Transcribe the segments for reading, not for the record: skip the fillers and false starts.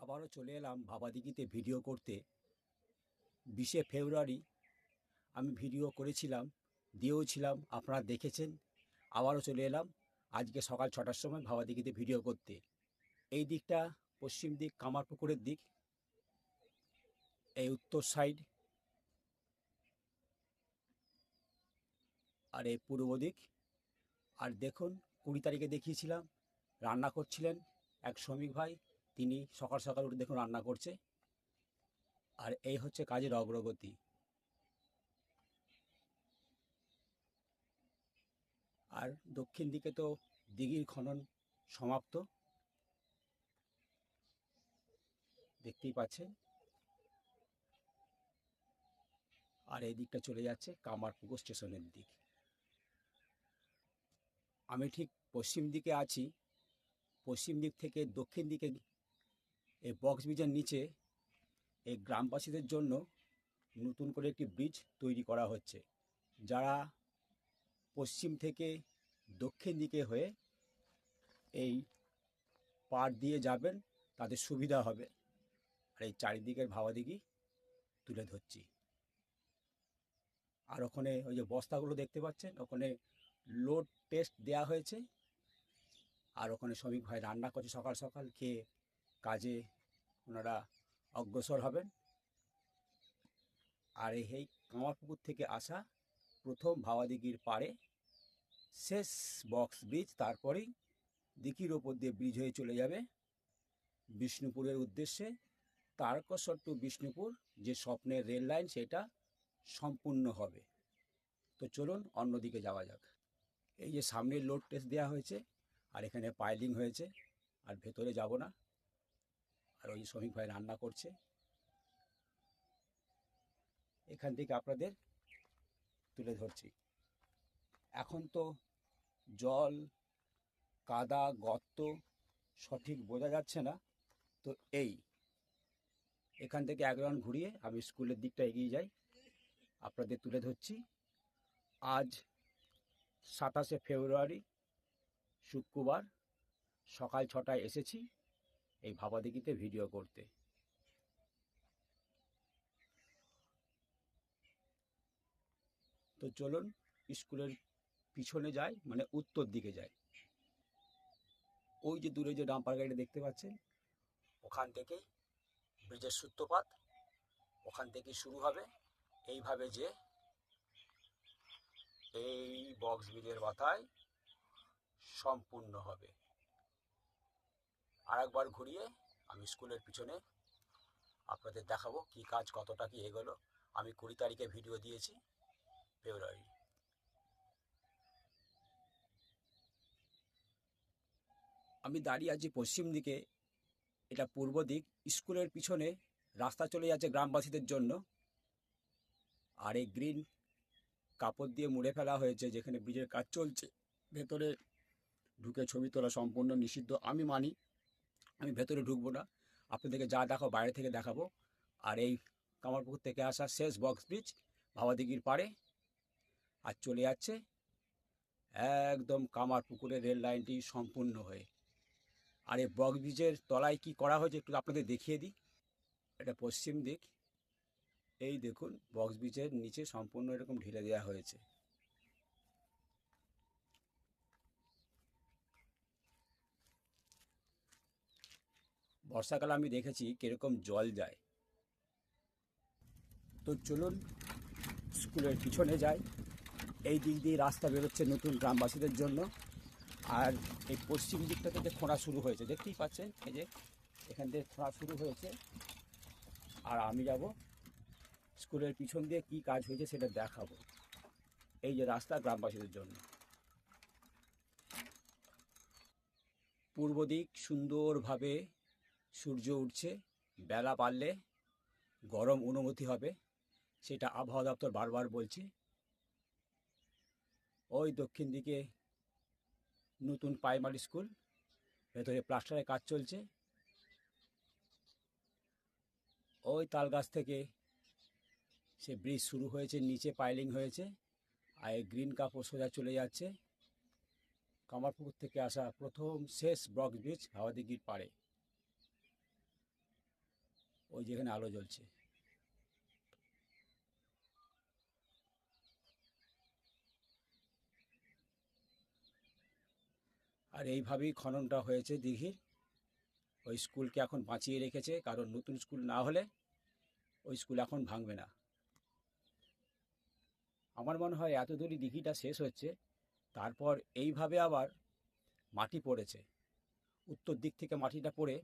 আবারও চলে এলাম ভাবাদিঘিতে ভিডিও করতে। 20শে ফেব্রুয়ারি আমি ভিডিও করেছিলাম, দিয়েওছিলাম, আপনারা দেখেছেন। আবারও চলে এলাম আজকে সকাল 6টার সময় ভাবাদিঘিতে ভিডিও করতে। এই দিকটা পশ্চিম দিক কামারপুকুরের দিক, এই উত্তর সাইড, আর এই পূর্ব দিক। আর দেখুন 20 তারিখে দেখিয়েছিলাম রান্না করছিলেন এক শ্রমিক ভাই, তিনি সকাল সকাল উঠে দেখুন রান্না করছে। আর এই হচ্ছে কাজের অগ্রগতি। আর দক্ষিণ দিকে তো দিঘির খনন সমাপ্ত, দেখতেই পাচ্ছেন। আর এই দিকটা চলে যাচ্ছে কামারপুকুর স্টেশনের দিক। আমি ঠিক পশ্চিম দিকে আছি। পশ্চিম দিক থেকে দক্ষিণ দিকে এই বক্স ব্রিজের নিচে এই গ্রামবাসীদের জন্য নতুন করে একটি ব্রিজ তৈরি করা হচ্ছে। যারা পশ্চিম থেকে দক্ষিণ দিকে হয়ে এই পার দিয়ে যাবেন তাদের সুবিধা হবে। আর এই চারিদিকের ভাবাদিঘি তুলে ধরছি। আর ওখানে ওই যে বস্তাগুলো দেখতে পাচ্ছেন, ওখানে লোড টেস্ট দেয়া হয়েছে। আর ওখানে শ্রমিক ভাই রান্না করছে, সকাল সকাল খেয়ে কাজে ওনারা অগ্রসর হবেন। আর এই কামারপুকুর থেকে আসা প্রথম ভাবাদিঘির পাড়ে শেষ বক্স ব্রিজ, তারপরেই দিঘির ওপর দিয়ে ব্রিজ হয়ে চলে যাবে বিষ্ণুপুরের উদ্দেশ্যে। তারকেশ্বর টু বিষ্ণুপুর যে স্বপ্নের রেল লাইন, সেটা সম্পূর্ণ হবে। তো চলুন অন্যদিকে যাওয়া যাক। এই যে সামনের লোড টেস্ট দেওয়া হয়েছে, আর এখানে পাইলিং হয়েছে। আর ভেতরে যাব না। আর ওই শ্রমিক ভাই রান্না করছে। এখান থেকে আপনাদের তুলে ধরছি। এখন তো জল, কাদা, গর্ত সঠিক বোঝা যাচ্ছে না। তো এখান থেকে এক রাউন্ড ঘুরিয়ে আমি স্কুলের দিকটা এগিয়ে যাই, আপনাদের তুলে ধরছি। আজ 27শে ফেব্রুয়ারি শুক্রবার সকাল 6টায় এসেছি এই ভাবাদিঘিতে ভিডিও করতে। তো চলুন স্কুলের পিছনে যাই, মানে উত্তর দিকে যাই। ওই যে দূরে যে ডাম্পার গাড়িটা দেখতে পাচ্ছেন, ওখান থেকেই ব্রিজের সূত্রপাত, ওখান থেকেই শুরু হবে। এইভাবে যে এই বক্স ব্রিজের মাথায় সম্পূর্ণ হবে। আর একবার ঘুরিয়ে আমি স্কুলের পিছনে আপনাদের দেখাবো কি কাজ কতটা কি এগোলো। আমি 20 তারিখে ভিডিও দিয়েছি ফেব্রুয়ারি। আমি দাঁড়িয়ে আছি পশ্চিম দিকে, এটা পূর্ব দিক। স্কুলের পিছনে রাস্তা চলে যাচ্ছে গ্রামবাসীদের জন্য। আর এই গ্রিন কাপড় দিয়ে মুড়ে ফেলা হয়েছে, যেখানে ব্রিজের কাজ চলছে। ভেতরে ঢুকে ছবি তোলা সম্পূর্ণ নিষিদ্ধ, আমি মানি। আমি ভেতরে ঢুকবো না, আপনাদেরকে যা দেখাবো বাইরে থেকে দেখাবো। আর এই কামারপুকুর থেকে আসা শেষ বক্স ব্রিজ ভাবাদিঘির পাড়ে, আর চলে যাচ্ছে একদম কামারপুকুরের রেল লাইনটি সম্পূর্ণ হয়ে। আর এই বক্স ব্রিজের তলায় কি করা হয়েছে একটু আপনাদের দেখিয়ে দিই। এটা পশ্চিম দিক। এই দেখুন বক্স ব্রিজের নিচে সম্পূর্ণ এরকম ঢেলে দেওয়া হয়েছে। বর্ষাকালে আমি দেখেছি কীরকম জল যায়। তো চলুন স্কুলের পিছনে যাই। এই দিক দিয়ে রাস্তা বেরোচ্ছে নতুন গ্রামবাসীদের জন্য। আর এই পশ্চিম দিকটা থেকে খোঁড়া শুরু হয়েছে, দেখতেই পাচ্ছেন। এই যে এখান থেকে খোঁড়া শুরু হয়েছে। আর আমি যাব স্কুলের পিছন দিয়ে কি কাজ হয়েছে সেটা দেখাবো। এই যে রাস্তা গ্রামবাসীদের জন্য। পূর্ব দিক সুন্দরভাবে সূর্য উঠছে। বেলা বাড়লে গরম অনুভূতি হবে, সেটা আবহাওয়া দপ্তর বারবার বলছে। ওই দক্ষিণ দিকে নতুন প্রাইমারি স্কুল, ভেতরে প্লাস্টারের কাজ চলছে। ওই তাল গাছ থেকে সে ব্রিজ শুরু হয়েছে, নিচে পাইলিং হয়েছে। আর এই গ্রিন কাপড় সোজা চলে যাচ্ছে কামারপুকুর থেকে আসা প্রথম শেষ বক্স ব্রিজ ভাবাদিঘির পাড়ে। ওই যেখানে আলো জ্বলছে। আর এইভাবেই খননটা হয়েছে দিঘির। ওই স্কুলকে এখন বাঁচিয়ে রেখেছে, কারণ নতুন স্কুল না হলে ওই স্কুল এখন ভাঙবে না। আমার মনে হয় এত দূরই দিঘিটা শেষ হচ্ছে, তারপর এইভাবে আবার মাটি পড়েছে, উত্তর দিক থেকে মাটিটা পড়ে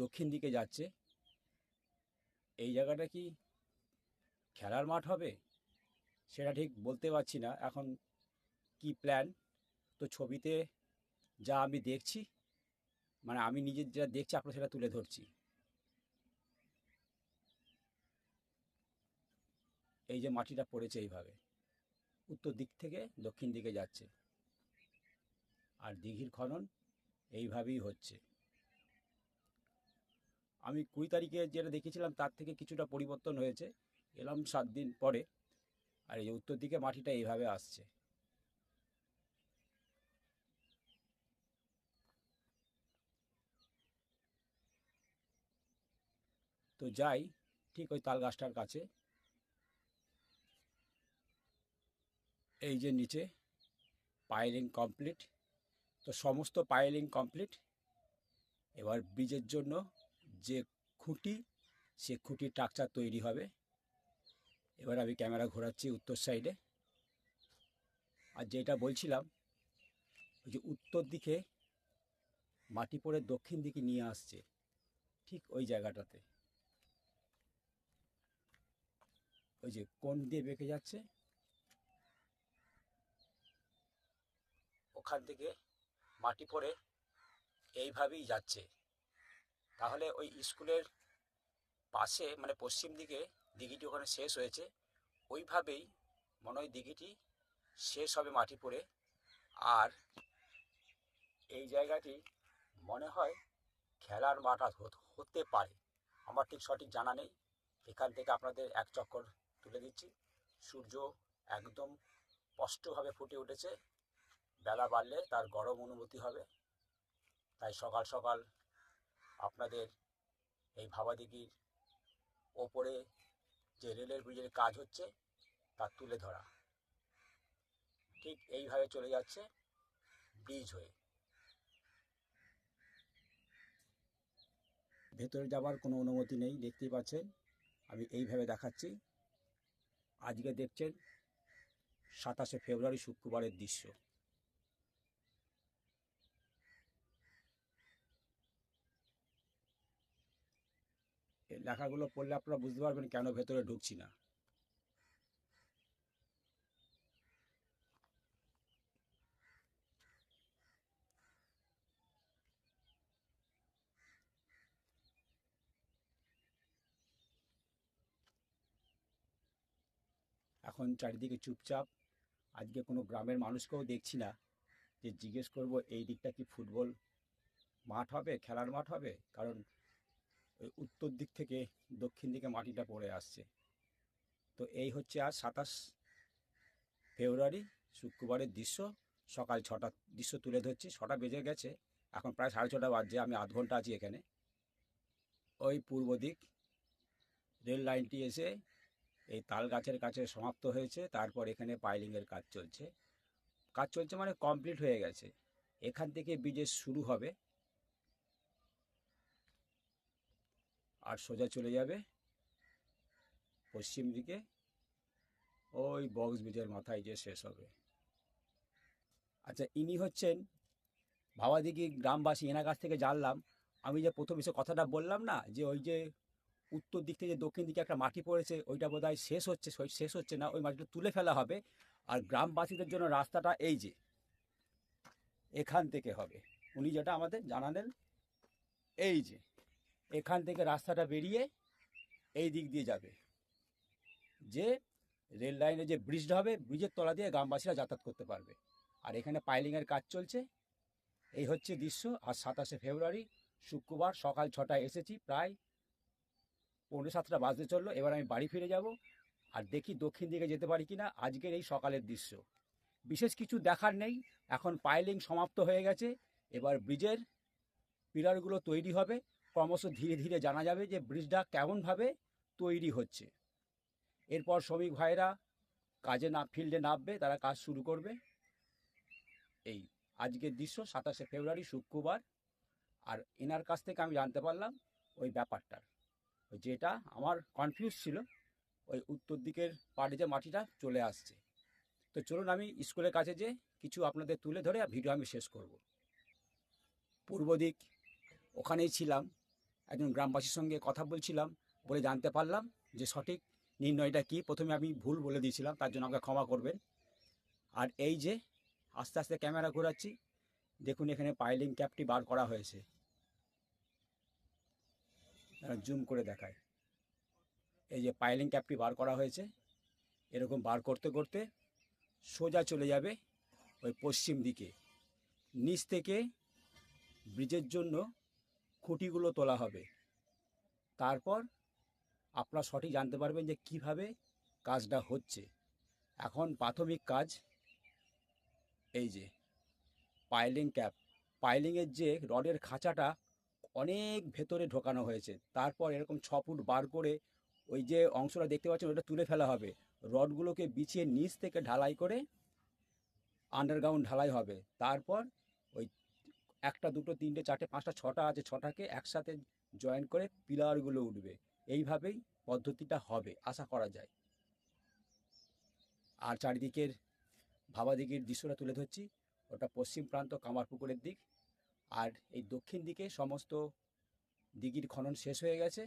দক্ষিণ দিকে যাচ্ছে। এই জায়গাটা কি খেলার মাঠ হবে সেটা ঠিক বলতে পারছি না এখন, কি প্ল্যান। তো ছবিতে যা আমি দেখছি, মানে আমি নিজে যা দেখছি আপনার সেটা তুলে ধরছি। এই যে মাটিটা পড়েছে এইভাবে উত্তর দিক থেকে দক্ষিণ দিকে যাচ্ছে, আর দিঘির খনন এইভাবেই হচ্ছে। আমি 20 তারিখে যেটা দেখেছিলাম তার থেকে কিছুটা পরিবর্তন হয়েছে, এলাম 7 দিন পরে, আর এই যে উত্তর দিকে মাটিটা এইভাবে আসছে। তো যাই ঠিক ওই তাল গাছটার কাছে, এই যে নিচে পাইলিং কমপ্লিট। তো সমস্ত পাইলিং কমপ্লিট। এবার ব্রিজের জন্য যে খুঁটি, সে খুঁটির স্ট্রাকচার তৈরি হবে। এবার আমি ক্যামেরা ঘোরাচ্ছি উত্তর সাইডে। আর যেটা বলছিলাম, ওই যে উত্তর দিকে মাটি পড়ে দক্ষিণ দিকে নিয়ে আসছে, ঠিক ওই জায়গাটাতে ওই যে কোণ দিয়ে বেঁকে যাচ্ছে, ওখান থেকে মাটি পড়ে এইভাবেই যাচ্ছে। তাহলে ওই স্কুলের পাশে মানে পশ্চিম দিকে দিঘিটি ওখানে শেষ হয়েছে, ওইভাবেই মনে হয় দিঘিটি শেষ হবে মাটি পড়ে। আর এই জায়গাটি মনে হয় খেলার মাঠ হতে পারে, আমার ঠিক সঠিক জানা নেই। এখান থেকে আপনাদের এক চক্কর তুলে দিচ্ছি। সূর্য একদম স্পষ্টভাবে ফুটে উঠেছে, বেলা বাড়লে তার গরম অনুভূতি হবে। তাই সকাল সকাল আপনাদের এই ভাবাদিঘির ওপরে যে রেলের ব্রিজের কাজ হচ্ছে তা তুলে ধরা। ঠিক এইভাবে চলে যাচ্ছে ব্রিজ হয়ে। ভেতরে যাবার কোনো অনুমতি নেই, দেখতেই পাচ্ছেন আমি এইভাবে দেখাচ্ছি। আজকে দেখছেন 27শে ফেব্রুয়ারি শুক্রবারের দৃশ্য। এই লেখাগুলো পড়লে আপনারা বুঝতে পারবেন কেন ভেতরে ঢুকছি না। এখন চারিদিকে চুপচাপ, আজকে কোনো গ্রামের মানুষকেও দেখছি না যে জিজ্ঞেস করব এই দিকটা কি ফুটবল মাঠ হবে, খেলার মাঠ হবে, কারণ ওই উত্তর দিক থেকে দক্ষিণ দিকে মাটিটা পড়ে আসছে। তো এই হচ্ছে আজ 27 ফেব্রুয়ারি শুক্রবারের দৃশ্য। সকাল 6টার দৃশ্য তুলে ধরছি, 6টা বেজে গেছে, এখন প্রায় 6:30 বাজছে, আমি আধ ঘন্টা আছি এখানে। ওই পূর্ব দিক রেল লাইনটি এসে এই তাল গাছের কাছে সমাপ্ত হয়েছে, তারপর এখানে পাইলিংয়ের কাজ চলছে। কাজ চলছে মানে কমপ্লিট হয়ে গেছে। এখান থেকে ব্রিজের শুরু হবে আর সোজা চলে যাবে পশ্চিম দিকে, ওই বক্স ব্রিজের মাথায় যে শেষ হবে। আচ্ছা, ইনি হচ্ছেন ভাবাদিঘি গ্রামবাসী। এনার কাছ থেকে জানলাম, আমি যে প্রথম এসে কথাটা বললাম না যে ওই যে উত্তর দিক থেকে দক্ষিণ দিকে একটা মাটি পড়েছে, ওইটা বোধহয় শেষ হচ্ছে, শেষ হচ্ছে না, ওই মাটিটা তুলে ফেলা হবে। আর গ্রামবাসীদের জন্য রাস্তাটা এই যে এখান থেকে হবে, উনি যেটা আমাদের জানালেন, এই যে এখান থেকে রাস্তাটা বেরিয়ে এই দিক দিয়ে যাবে, যে রেল লাইনে যে ব্রিজটা হবে, ব্রিজের তলা দিয়ে গ্রামবাসীরা যাতায়াত করতে পারবে। আর এখানে পাইলিংয়ের কাজ চলছে। এই হচ্ছে দৃশ্য। আর 27শে ফেব্রুয়ারি শুক্রবার সকাল 6টায় এসেছি, প্রায় 6:45 বাজতে চললো। এবার আমি বাড়ি ফিরে যাব, আর দেখি দক্ষিণ দিকে যেতে পারি কিনা। আজকের এই সকালের দৃশ্য, বিশেষ কিছু দেখার নেই, এখন পাইলিং সমাপ্ত হয়ে গেছে। এবার ব্রিজের পিলারগুলো তৈরি হবে, ক্রমশ ধীরে ধীরে জানা যাবে যে ব্রিজটা কেমনভাবে তৈরি হচ্ছে। এরপর শ্রমিক ভাইরা ফিল্ডে নামবে, তারা কাজ শুরু করবে। এই আজকের দৃশ্য 27শে ফেব্রুয়ারি শুক্রবার। আর এনার কাছ থেকে আমি জানতে পারলাম ওই ব্যাপারটা, যেটা আমার কনফিউজ ছিল, ওই উত্তর দিকের পাড়ে যে মাটিটা চলে আসছে। তো চলুন আমি স্কুলের কাছে যে কিছু আপনাদের তুলে ধরে ভিডিও আমি শেষ করব। পূর্ব দিক, ওখানেই ছিলাম, একজন গ্রামবাসীর সঙ্গে কথা বলছিলাম, বলে জানতে পারলাম যে সঠিক নির্ণয়টা কী। প্রথমে আমি ভুল বলে দিয়েছিলাম, তার জন্য আমাকে ক্ষমা করবেন। আর এই যে আস্তে আস্তে ক্যামেরা ঘোরাচ্ছি, দেখুন এখানে পাইলিং ক্যাপটি বার করা হয়েছে, জুম করে দেখায়। এই যে পাইলিং ক্যাপটি বার করা হয়েছে, এরকম বার করতে করতে সোজা চলে যাবে ওই পশ্চিম দিকে। নিচ থেকে ব্রিজের জন্য খুঁটিগুলো তোলা হবে। তারপর আপনারা সঠিক জানতে পারবেন যে কিভাবে কাজটা হচ্ছে। এখন প্রাথমিক কাজ, এই যে পাইলিং ক্যাপ, পাইলিংয়ের যে রডের খাঁচাটা অনেক ভেতরে ঢোকানো হয়েছে। তারপর এরকম 6 ফুট বার করে ওই যে অংশটা দেখতে পাচ্ছেন ওটা তুলে ফেলা হবে। রডগুলোকে বিছিয়ে নিচ থেকে ঢালাই করে আন্ডারগ্রাউন্ড ঢালাই হবে। তারপর ওই 1টা 2টো 3টে 4টে 5টা 6টা আছে, 6টাকে একসাথে জয়েন করে পিলারগুলো উঠবে। এইভাবেই পদ্ধতিটা হবে আশা করা যায়। আর চারিদিকের ভাবাদিঘির দৃশ্যটা তুলে ধরছি, ওটা পশ্চিম প্রান্ত কামারপুকুরের দিক। আর এই দক্ষিণ দিকে সমস্ত দিঘির খনন শেষ হয়ে গেছে।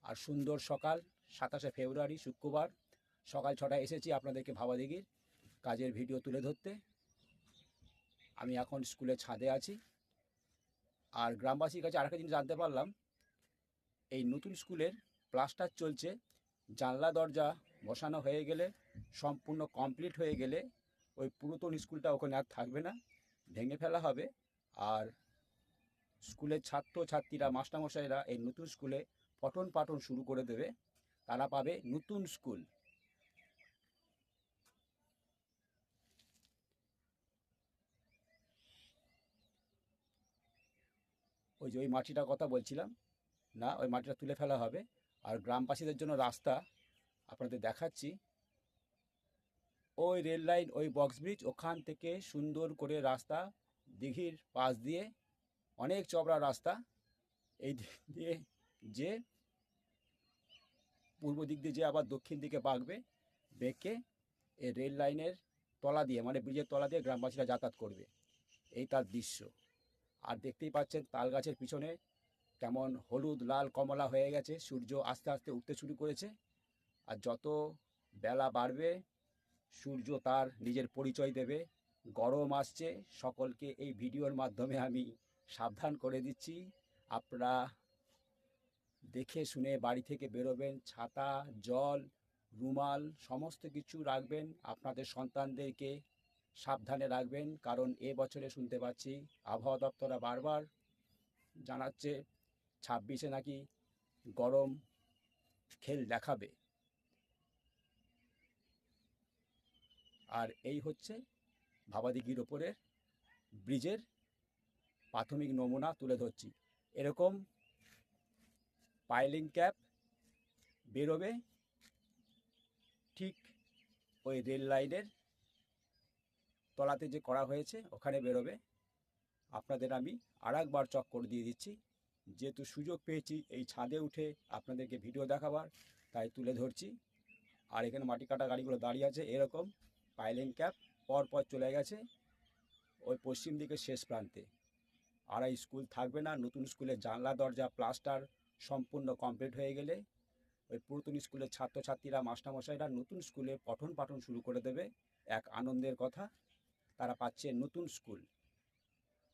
আর সুন্দর সকাল 27শে ফেব্রুয়ারি শুক্রবার সকাল 6টায় এসেছি আপনাদেরকে ভাবাদিঘির কাজের ভিডিও তুলে ধরতে। আমি এখন স্কুলের ছাদে আছি। আর গ্রামবাসীর কাছে আরেকটা জিনিস জানতে পারলাম, এই নতুন স্কুলের প্লাস্টার চলছে। জানলা দরজা বসানো হয়ে গেলে, সম্পূর্ণ কমপ্লিট হয়ে গেলে ওই পুরাতন স্কুলটা ওখানে আর থাকবে না, ভেঙে ফেলা হবে। আর স্কুলের ছাত্রছাত্রীরা, মাস্টারমশাইরা এই নতুন স্কুলে পঠন পাঠন শুরু করে দেবে। তারা পাবে নতুন স্কুল। ওই যে ওই মাটিটার কথা বলছিলাম না, ওই মাটিটা তুলে ফেলা হবে। আর গ্রামবাসীদের জন্য রাস্তা আপনাদের দেখাচ্ছি। ওই রেল লাইন, ওই বক্স ব্রিজ, ওখান থেকে সুন্দর করে রাস্তা দিঘির পাশ দিয়ে, অনেক চওড়া রাস্তা, এই দিক দিয়ে যে পূর্ব দিক দিয়ে যে আবার দক্ষিণ দিকে বাঁকবে, বেঁকে এই রেল লাইনের তলা দিয়ে, মানে ব্রিজের তলা দিয়ে গ্রামবাসীরা যাতায়াত করবে। এই তার দৃশ্য। আর দেখতেই পাচ্ছেন তাল গাছের পিছনে কেমন হলুদ লাল কমলা হয়ে গেছে, সূর্য আস্তে আস্তে উঠতে শুরু করেছে। আর যত বেলা বাড়বে সূর্য তার নিজের পরিচয় দেবে। গরম আসছে, সকলকে এই ভিডিওর মাধ্যমে আমি সাবধান করে দিচ্ছি। আপনারা দেখে শুনে বাড়ি থেকে বেরোবেন, ছাতা, জল, রুমাল সমস্ত কিছু রাখবেন। আপনাদের সন্তানদেরকে সাবধানে রাখবেন, কারণ এবছরে শুনতে পাচ্ছি আবহাওয়া দপ্তরা বারবার জানাচ্ছে 26শে নাকি গরম খেল দেখাবে। আর এই হচ্ছে ভাবাদিঘির ওপরের ব্রিজের প্রাথমিক নমুনা তুলে ধরছি। এরকম পাইলিং ক্যাপ বেরোবে ঠিক ওই রেল লাইনের তলাতে যে করা হয়েছে ওখানে বেরোবে। আপনাদের আমি আরেকবার চক্কর দিয়ে দিচ্ছি, যেহেতু সুযোগ পেয়েছি এই ছাদে উঠে আপনাদেরকে ভিডিও দেখাবার, তাই তুলে ধরছি। আর এখানে মাটি কাটা গাড়িগুলো দাঁড়িয়ে আছে। এরকম পাইলিং ক্যাপ পরপর চলে গেছে ওই পশ্চিম দিকের শেষ প্রান্তে। আর এই স্কুল থাকবে না। নতুন স্কুলের জানলা দরজা প্লাস্টার সম্পূর্ণ কমপ্লিট হয়ে গেলে ওই পুরাতন স্কুলের ছাত্রছাত্রীরা, মাস্টারমশাইরা নতুন স্কুলে পঠন পাঠন শুরু করে দেবে। এক আনন্দের কথা, তারা পাচ্ছে নতুন স্কুল।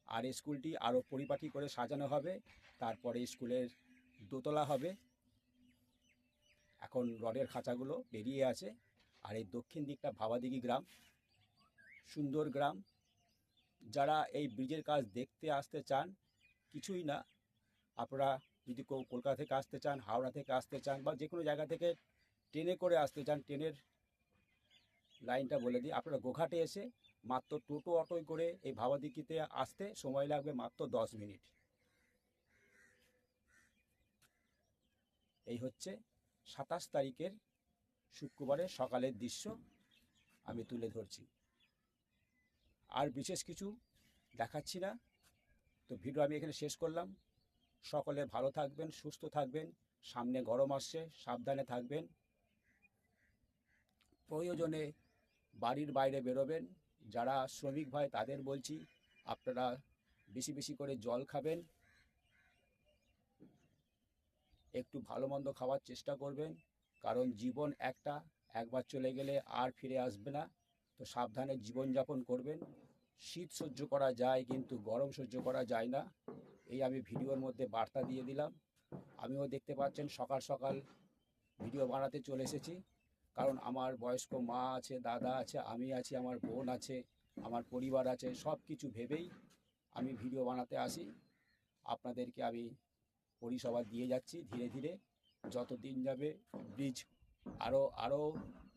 আর এই স্কুলটি আরও পরিপাটি করে সাজানো হবে। তারপরে স্কুলের দোতলা হবে। এখন রডের খাঁচাগুলো বেরিয়ে আছে। আর এই দক্ষিণ দিকটা ভাবাদিঘি গ্রাম, সুন্দর গ্রাম। যারা এই ব্রিজের কাজ দেখতে আসতে চান, কিছুই না, আপনারা যদি কেউ কলকাতা থেকে আসতে চান, হাওড়া থেকে আসতে চান, বা যে কোনো জায়গা থেকে ট্রেনে করে আসতে চান, ট্রেনের লাইনটা বলে দিই, আপনারা গোঘাটে এসে মাত্র টোটো অটোয় করে এই ভাবাদিঘিতে আসতে সময় লাগবে মাত্র 10 মিনিট। এই হচ্ছে 27 তারিখের শুক্রবারের সকালের দৃশ্য আমি তুলে ধরছি। আর বিশেষ কিছু দেখাচ্ছি না। তো ভিডিও আমি এখানে শেষ করলাম। সকলে ভালো থাকবেন, সুস্থ থাকবেন। সামনে গরম আসছে, সাবধানে থাকবেন। প্রয়োজনে বাড়ির বাইরে বেরোবেন। যারা শ্রমিক ভাই তাদের বলছি, আপনারা বেশি বেশি করে জল খাবেন, একটু ভালো মন্দ খাওয়ার চেষ্টা করবেন, কারণ জীবন একটা, একবার চলে গেলে আর ফিরে আসবে না। তো সাবধানে জীবনযাপন করবেন। শীত সহ্য করা যায় কিন্তু গরম সহ্য করা যায় না, এই আমি ভিডিওর মধ্যে বার্তা দিয়ে দিলাম। আমিও দেখতে পাচ্ছেন সকাল সকাল ভিডিও বানাতে চলে এসেছি, কারণ আমার বয়স্ক মা আছে, দাদা আছে, আমি আছি, আমার বোন আছে, আমার পরিবার আছে, সব কিছু ভেবেই আমি ভিডিও বানাতে আসি। আপনাদেরকে আমি পরিষেবা দিয়ে যাচ্ছি ধীরে ধীরে। যত দিন যাবে ব্রিজ আরও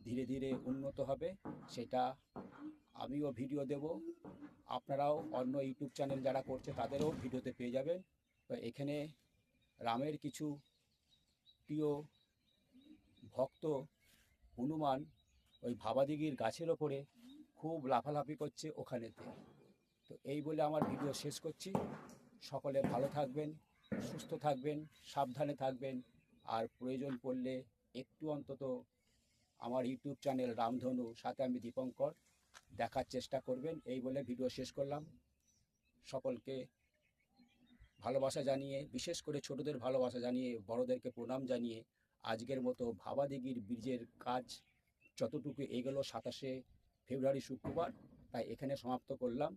ধীরে ধীরে উন্নত হবে, সেটা আমিও ভিডিও দেব। আপনারাও অন্য ইউটিউব চ্যানেল যারা করছে তাদেরও ভিডিওতে পেয়ে যাবেন। তো এখানে রামের কিছু প্রিয় ভক্ত হনুমান ওই ভাবাদিঘির গাছের ওপরে খুব লাফালাফি করছে ওখানেতে। তো এই বলে আমার ভিডিও শেষ করছি। সকলে ভালো থাকবেন, সুস্থ থাকবেন, সাবধানে থাকবেন। আর প্রয়োজন পড়লে একটু অন্তত আমার ইউটিউব চ্যানেল রামধনু, সাথে আমি দীপঙ্কর, দেখার চেষ্টা করবেন। এই বলে ভিডিও শেষ করলাম। সকলকে ভালোবাসা জানিয়ে, বিশেষ করে ছোটদের ভালোবাসা জানিয়ে, বড়দেরকে প্রণাম জানিয়ে আজকের মতো ভাবাদিঘির ব্রিজের কাজ যতটুকু এগোলো 27শে ফেব্রুয়ারি শুক্রবার, তাই এখানে সমাপ্ত করলাম।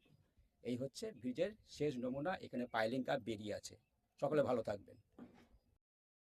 এই হচ্ছে ব্রিজের শেষ নমুনা। এখানে পাইলিং কাপ বেরিয়ে আছে। সকলে ভালো থাকবেন।